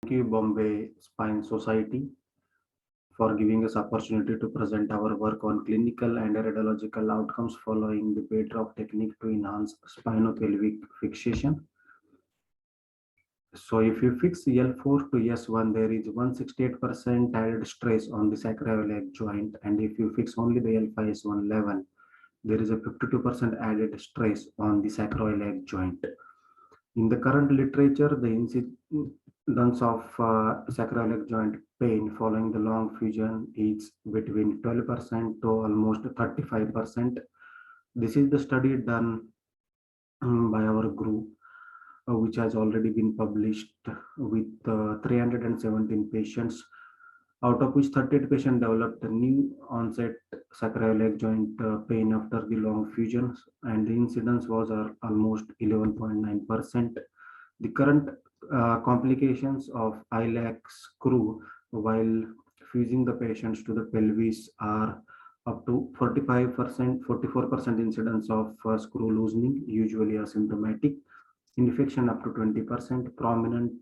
Thank you, Bombay Spine Society, for giving us opportunity to present our work on clinical and radiological outcomes following the Bedrock technique to enhance spinopelvic fixation. So if you fix L4 to S1, there is 168% added stress on the sacroiliac joint, and if you fix only the L5S1 level, there is a 52% added stress on the sacroiliac joint. In the current literature, the incidence of sacroiliac joint pain following the long fusion is between 12% to almost 35%. This is the study done by our group, which has already been published with 317 patients, out of which 38 patients developed a new onset sacroiliac joint pain after the long fusions, and the incidence was almost 11.9%. The current complications of iliac screw while fusing the patients to the pelvis are up to 45%, 44% incidence of screw loosening, usually asymptomatic, infection up to 20%, prominent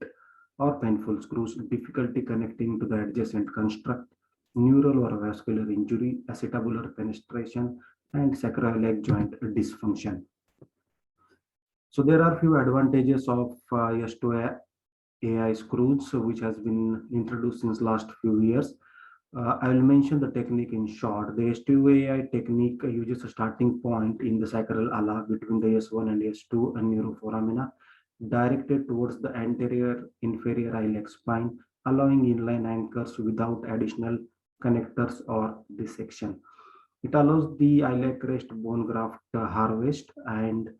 or painful screws, difficulty connecting to the adjacent construct, neural or vascular injury, acetabular penetration, and sacroiliac joint dysfunction. So there are few advantages of S2 AI screws, which has been introduced since last few years. I will mention the technique in short. The S2 AI technique uses a starting point in the sacral ala between the S1 and S2 and neuroforamina, directed towards the anterior inferior iliac spine, allowing inline anchors without additional connectors or dissection. It allows the iliac crest bone graft harvest, and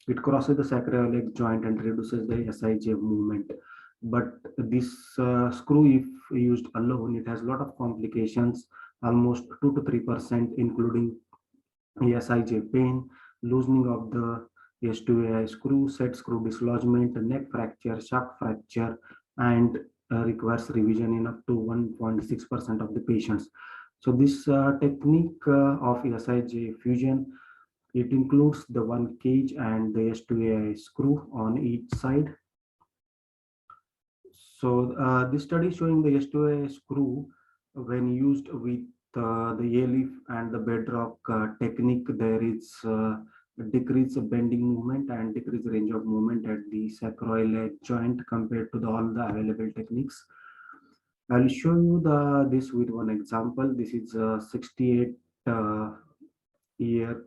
it crosses the sacroiliac joint and reduces the SIJ movement. But this screw, if used alone, it has a lot of complications, almost 2 to 3%, including SIJ pain, loosening of the S2AI screw, set screw dislodgement, neck fracture, shock fracture, and requires revision in up to 1.6% of the patients. So this technique of SIJ fusion, it includes the one cage and the S2AI screw on each side. So this study showing the S2AI screw when used with the A-leaf and the bedrock technique, there is decrease bending movement and decrease range of movement at the sacroiliac joint compared to all the available techniques. I'll show you this with one example. This is a 68 year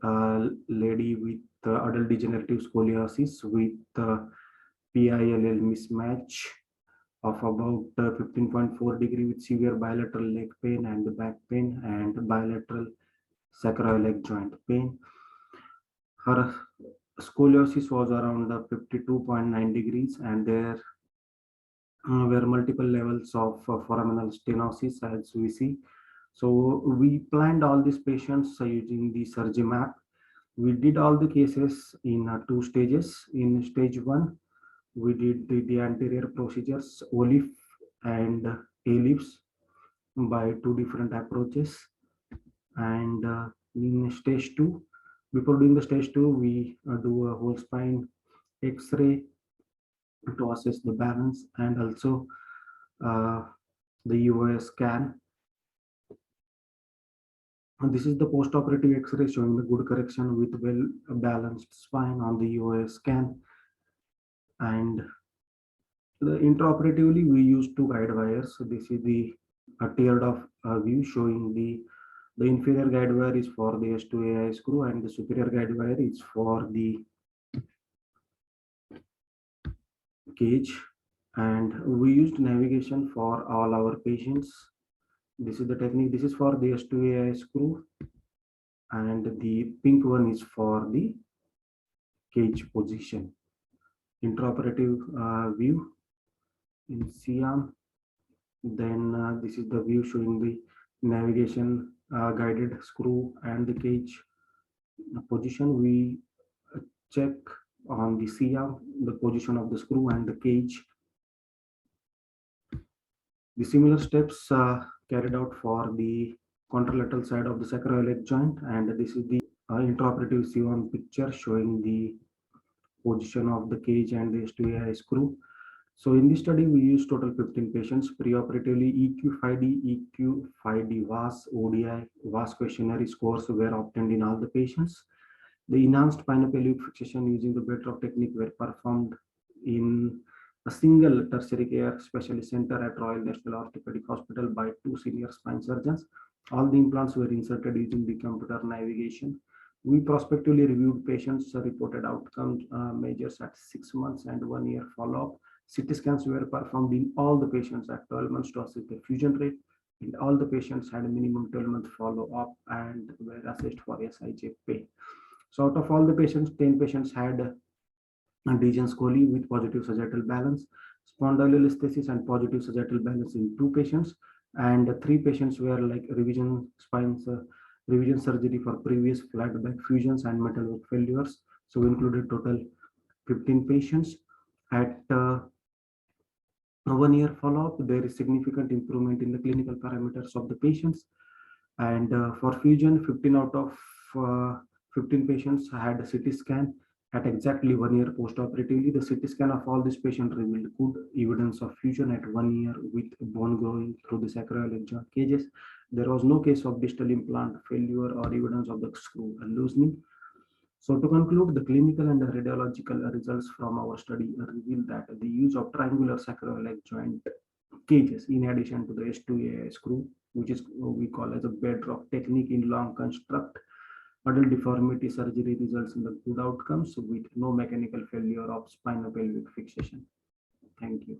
lady with adult degenerative scoliosis with PILL mismatch of about 15.4 degree with severe bilateral leg pain and back pain and bilateral sacroiliac joint pain. Her scoliosis was around 52.9 degrees, and there were multiple levels of foraminal stenosis, as we see. So we planned all these patients using the SurgiMap. We did all the cases in two stages. In stage one, we did the anterior procedures, OLIF and ALIFs, by two different approaches. And in stage two, before doing the stage two, we do a whole spine X-ray to assess the balance, and also the UOS scan. And this is the post-operative X-ray showing the good correction with well-balanced spine on the UOS scan. And intraoperatively, we use two guide wires. So this is the tiered off view showing the inferior guide wire is for the S2AI screw, and the superior guide wire is for the cage. And we used navigation for all our patients. This is the technique. This is for the S2AI screw, and the pink one is for the cage position. Intraoperative view in C-arm. Then this is the view showing the navigation guided screw and the cage position. We check on the C-arm the position of the screw and the cage. The similar steps carried out for the contralateral side of the sacroiliac joint, and this is the intraoperative C1 picture showing the position of the cage and the S2AI screw. So in this study, we used total 15 patients preoperatively. EQ5D VAS, ODI, VAS questionnaire scores were obtained in all the patients. The enhanced spinopelvic fixation using the Bedrock technique were performed in a single tertiary care specialist center at Royal National Orthopedic Hospital by 2 senior spine surgeons. All the implants were inserted using the computer navigation. We prospectively reviewed patients' reported outcomes measures at 6 months and 1 year follow-up. CT scans were performed in all the patients at 12 months to assess the fusion rate, and all the patients had a minimum 12-month follow-up and were assessed for SIJ pain. So out of all the patients, 10 patients had Degens Colli with positive sagittal balance, spondylolisthesis and positive sagittal balance in 2 patients, and 3 patients were like revision spines, revision surgery for previous flat back fusions and metalwork failures. So we included total 15 patients. At 1 year follow-up, there is significant improvement in the clinical parameters of the patients. And for fusion, 15 out of 15 patients had a CT scan at exactly 1 year post-operatively. The CT scan of all these patients revealed good evidence of fusion at 1 year with bone growing through the sacroiliac joint cages. There was no case of distal implant failure or evidence of the screw loosening. So to conclude, the clinical and the radiological results from our study reveal that the use of triangular sacroiliac joint cages in addition to the S2A screw, which is we call as a Bedrock technique in long construct adult deformity surgery, results in the good outcomes with no mechanical failure of spinopelvic fixation. Thank you.